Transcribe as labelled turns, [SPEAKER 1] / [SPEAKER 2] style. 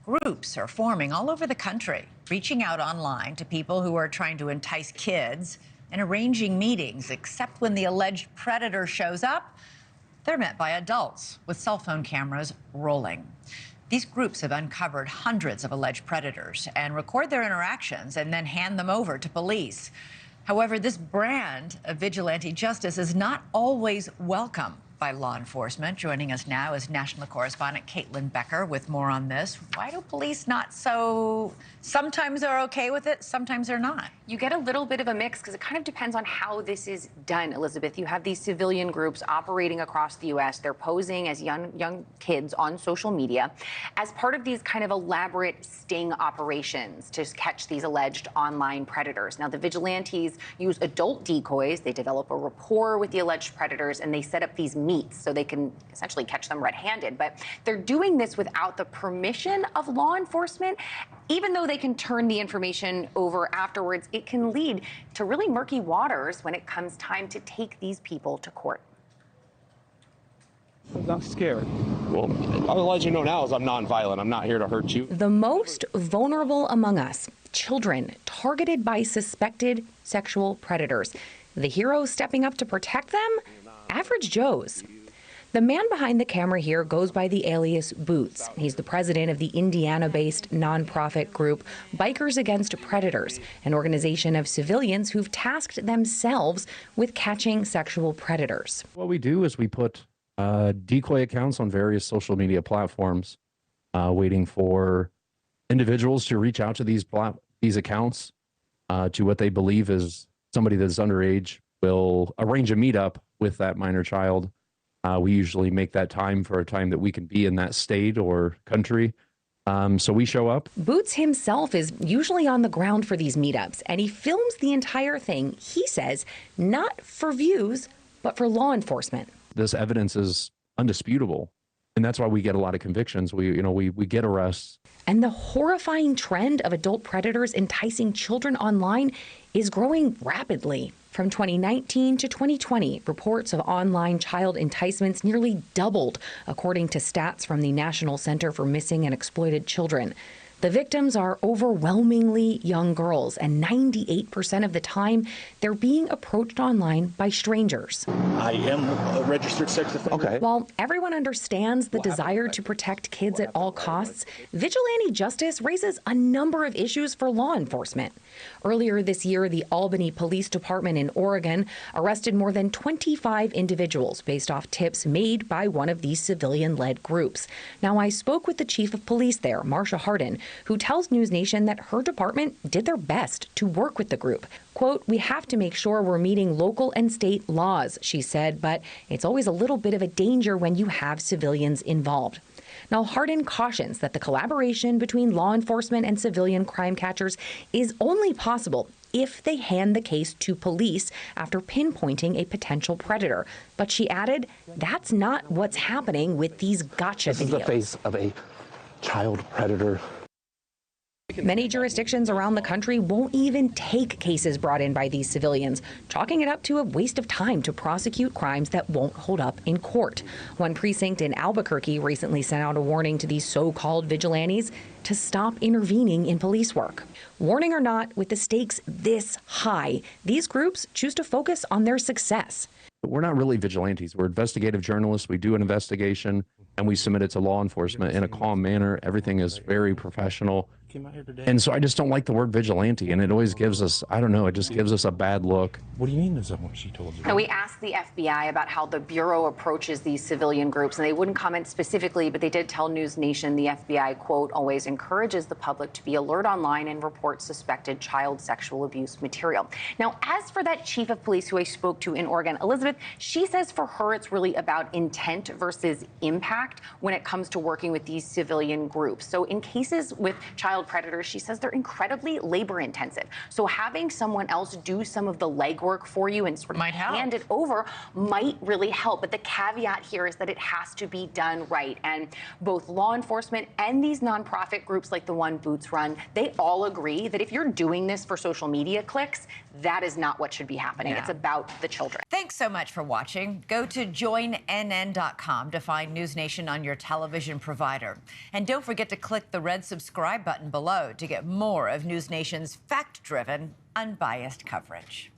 [SPEAKER 1] Groups are forming all over the country, reaching out online to people who are trying to entice kids and arranging meetings, except when the alleged predator shows up, they're met by adults with cell phone cameras rolling. These groups have uncovered hundreds of alleged predators and record their interactions and then hand them over to police. However, this brand of vigilante justice is not always welcome by law enforcement. Joining us now is national correspondent Caitlin Becker with more on this. Why do police not so... Sometimes they're okay with it, sometimes they're not?
[SPEAKER 2] You get a little bit of a mix because it kind of depends on how this is done, Elizabeth. You have these civilian groups operating across the U.S. They're posing as young kids on social media as part of these kind of elaborate sting operations to catch these alleged online predators. Now, the vigilantes use adult decoys. They develop a rapport with the alleged predators, and they set up these meets so they can essentially catch them red-handed. But they're doing this without the permission of law enforcement. Even though they can turn the information over afterwards, it can lead to really murky waters when it comes time to take these people to court.
[SPEAKER 3] I'm not scared. Well, I'll let you know now is I'm non-violent. I'm not here to hurt you.
[SPEAKER 2] The most vulnerable among us, children targeted by suspected sexual predators. The heroes stepping up to protect them? Average Joes. The man behind the camera here goes by the alias Boots. He's the president of the Indiana-based nonprofit group Bikers Against Predators, an organization of civilians who've tasked themselves with catching sexual predators.
[SPEAKER 4] What we do is we put decoy accounts on various social media platforms, waiting for individuals to reach out to these accounts to what they believe is somebody that's underage, will arrange a meetup with that minor child. We usually make that time for a time that we can be in that state or country. So we show up.
[SPEAKER 2] Boots himself is usually on the ground for these meetups, and he films the entire thing, he says, not for views, but for law enforcement.
[SPEAKER 4] This evidence is undisputable, and that's why we get a lot of convictions. We get arrests.
[SPEAKER 2] And the horrifying trend of adult predators enticing children online is growing rapidly. From 2019 to 2020, reports of online child enticements nearly doubled, according to stats from the National Center for Missing and Exploited Children. The victims are overwhelmingly young girls, and 98% of the time, they're being approached online by strangers.
[SPEAKER 5] I am a registered sex offender.
[SPEAKER 4] Okay.
[SPEAKER 2] While everyone understands the desire to protect kids at all costs, vigilante justice raises a number of issues for law enforcement. Earlier this year, the Albany Police Department in Oregon arrested more than 25 individuals based off tips made by one of these civilian-led groups. Now, I spoke with the chief of police there, Marcia Hardin, who tells NewsNation that her department did their best to work with the group. Quote, "We have to make sure we're meeting local and state laws," she said, but it's always a little bit of a danger when you have civilians involved. Now, Hardin cautions that the collaboration between law enforcement and civilian crime catchers is only possible if they hand the case to police after pinpointing a potential predator. But she added, that's not what's happening with these gotcha videos.
[SPEAKER 5] This is the face of a child predator.
[SPEAKER 2] Many jurisdictions around the country won't even take cases brought in by these civilians, chalking it up to a waste of time to prosecute crimes that won't hold up in court. One precinct in Albuquerque recently sent out a warning to these so-called vigilantes to stop intervening in police work. Warning or not, with the stakes this high, these groups choose to focus on their success.
[SPEAKER 4] We're not really vigilantes. We're investigative journalists. We do an investigation, and we submit it to law enforcement in a calm manner. Everything is very professional. And so I just don't like the word vigilante, and it always gives us, I don't know, it just gives us a bad look.
[SPEAKER 5] What do you mean is that what she told you?
[SPEAKER 2] Now, we asked the FBI about how the Bureau approaches these civilian groups, and they wouldn't comment specifically, but they did tell NewsNation the FBI, quote, always encourages the public to be alert online and report suspected child sexual abuse material. Now, as for that chief of police who I spoke to in Oregon, Elizabeth, she says for her it's really about intent versus impact when it comes to working with these civilian groups. So in cases with child child predators, she says they're incredibly labor intensive. So having someone else do some of the legwork for you and sort of hand it over might really help. But the caveat here is that it has to be done right. And both law enforcement and these nonprofit groups like the one Boots run, they all agree that if you're doing this for social media clicks, that is not what should be happening. It's about the children.
[SPEAKER 1] Thanks so much for watching. Go to joinnn.com to find NewsNation on your television provider. And don't forget to click the red subscribe button below to get more of NewsNation's fact-driven, unbiased coverage.